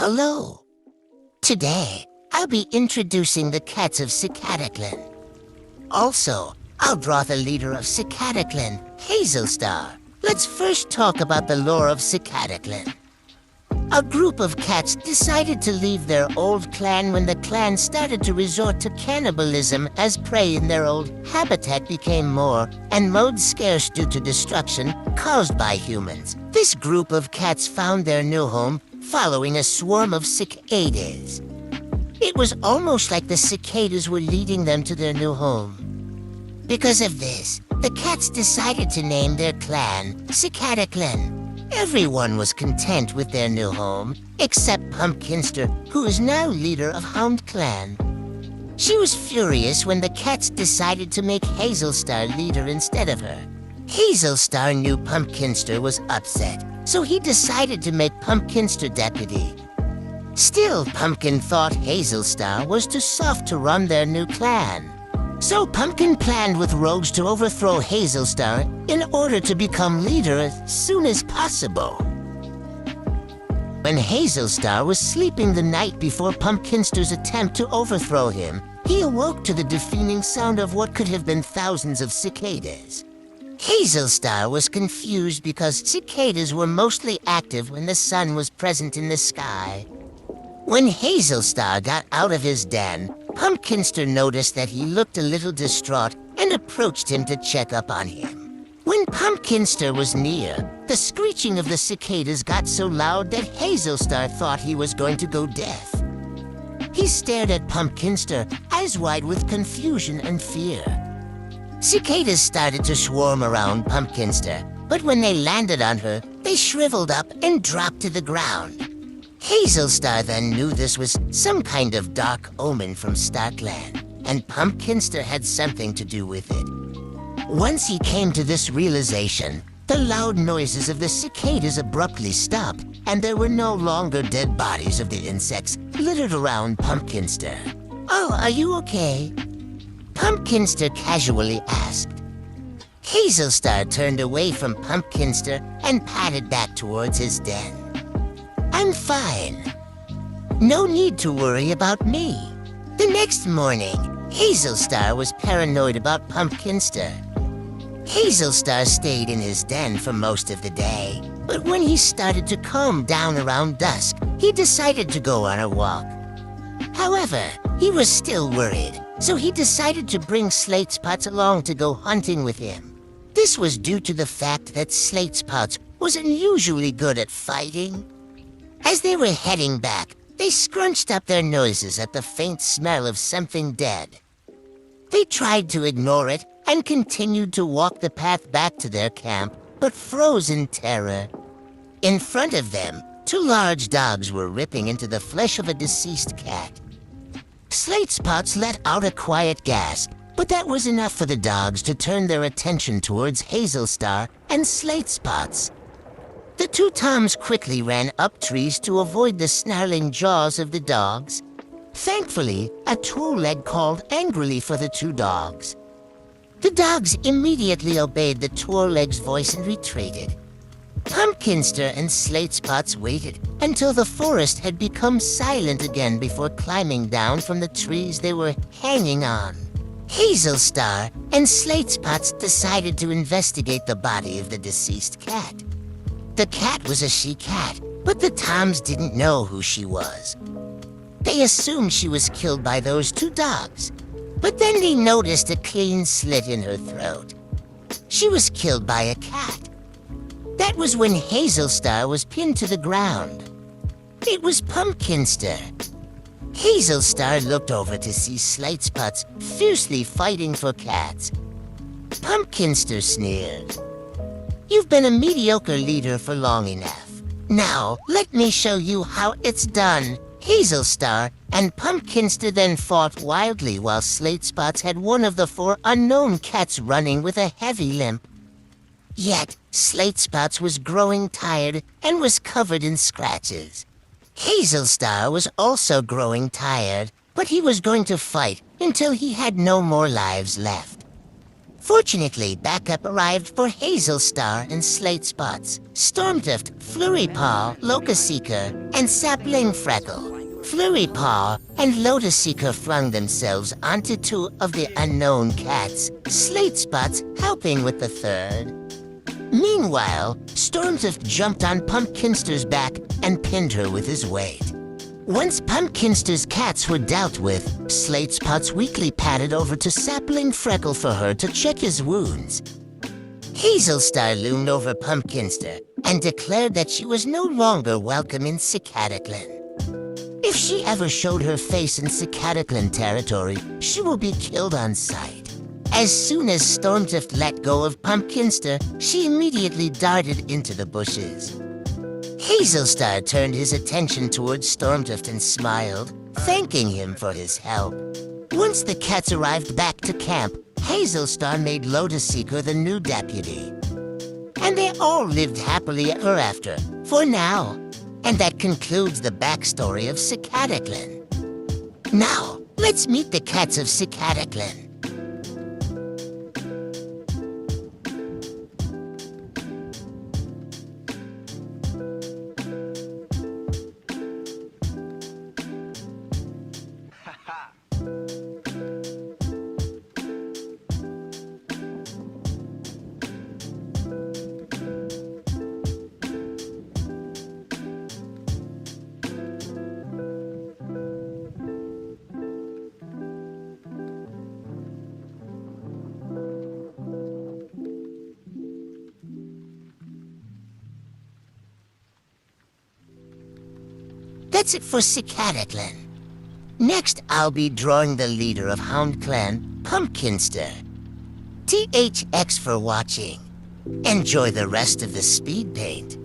Hello. Today, I'll be introducing the cats of CicadaClan. Also, I'll draw the leader of CicadaClan, Hazelstar. Let's first talk about the lore of CicadaClan. A group of cats decided to leave their old clan when the clan started to resort to cannibalism as prey in their old habitat became more and mode scarce due to destruction caused by humans. This group of cats found their new home following a swarm of cicadas. It was almost like the cicadas were leading them to their new home. Because of this, the cats decided to name their clan CicadaClan. Everyone was content with their new home, except Pumpkinster, who is now leader of HoundClan. She was furious when the cats decided to make Hazelstar leader instead of her. Hazelstar knew Pumpkinster was upset, so he decided to make Pumpkinster deputy. Still, Pumpkin thought Hazelstar was too soft to run their new clan. So Pumpkin planned with rogues to overthrow Hazelstar in order to become leader as soon as possible. When Hazelstar was sleeping the night before Pumpkinster's attempt to overthrow him, he awoke to the deafening sound of what could have been thousands of cicadas. Hazelstar was confused because cicadas were mostly active when the sun was present in the sky. When Hazelstar got out of his den, Pumpkinster noticed that he looked a little distraught and approached him to check up on him. When Pumpkinster was near, the screeching of the cicadas got so loud that Hazelstar thought he was going to go deaf. He stared at Pumpkinster, eyes wide with confusion and fear. Cicadas started to swarm around Pumpkinster, but when they landed on her, they shriveled up and dropped to the ground. Hazelstar then knew this was some kind of dark omen from Starkland, and Pumpkinster had something to do with it. Once he came to this realization, the loud noises of the cicadas abruptly stopped, and there were no longer dead bodies of the insects littered around Pumpkinster. "Oh, are you okay?" Pumpkinster casually asked. Hazelstar turned away from Pumpkinster and padded back towards his den. "I'm fine. No need to worry about me." The next morning, Hazelstar was paranoid about Pumpkinster. Hazelstar stayed in his den for most of the day, but when he started to calm down around dusk, he decided to go on a walk. However, he was still worried, so he decided to bring Slatespots along to go hunting with him. This was due to the fact that Slatespots was unusually good at fighting. As they were heading back, they scrunched up their noses at the faint smell of something dead. They tried to ignore it and continued to walk the path back to their camp, but froze in terror. In front of them, two large dogs were ripping into the flesh of a deceased cat. Slatespots let out a quiet gasp, but that was enough for the dogs to turn their attention towards Hazelstar and Slatespots. The two toms quickly ran up trees to avoid the snarling jaws of the dogs. Thankfully, a two-leg called angrily for the two dogs. The dogs immediately obeyed the two-leg's voice and retreated. Pumpkinster and Slatespots waited until the forest had become silent again before climbing down from the trees they were hanging on. Hazelstar and Slatespots decided to investigate the body of the deceased cat. The cat was a she-cat, but the toms didn't know who she was. They assumed she was killed by those two dogs, but then they noticed a clean slit in her throat. She was killed by a cat. That was when Hazelstar was pinned to the ground. It was Pumpkinster. Hazelstar looked over to see Slatespots fiercely fighting for cats. Pumpkinster sneered. "You've been a mediocre leader for long enough. Now, let me show you how it's done." Hazelstar and Pumpkinster then fought wildly while Slatespots had one of the four unknown cats running with a heavy limp. Yet, Slatespots was growing tired and was covered in scratches. Hazelstar was also growing tired, but he was going to fight until he had no more lives left. Fortunately, backup arrived for Hazel Star and Slate Spots, Stormdrift, Flurry Paw, Locust Seeker, and Sapling Freckle. Flurry Paw and Lotus Seeker flung themselves onto two of the unknown cats, Slate Spots helping with the third. Meanwhile, Stormdrift jumped on Pumpkinster's back and pinned her with his weight. Once Pumpkinster's cats were dealt with, Slate Spots weakly padded over to Sapling Freckle for her to check his wounds. Hazel Star loomed over Pumpkinster and declared that she was no longer welcome in CicadaClan. If she ever showed her face in CicadaClan territory, she will be killed on sight. As soon as Stormdrift let go of Pumpkinster, she immediately darted into the bushes. Hazel Star turned his attention towards Stormdrift and smiled, thanking him for his help. Once the cats arrived back to camp, Hazel Star made Lotus Seeker the new deputy. And they all lived happily ever after, for now. And that concludes the backstory of CicadaClan. Now, let's meet the cats of CicadaClan. That's it for CicadaClan. Next, I'll be drawing the leader of HoundClan, Pumpkinster. THX for watching. Enjoy the rest of the Speedpaint.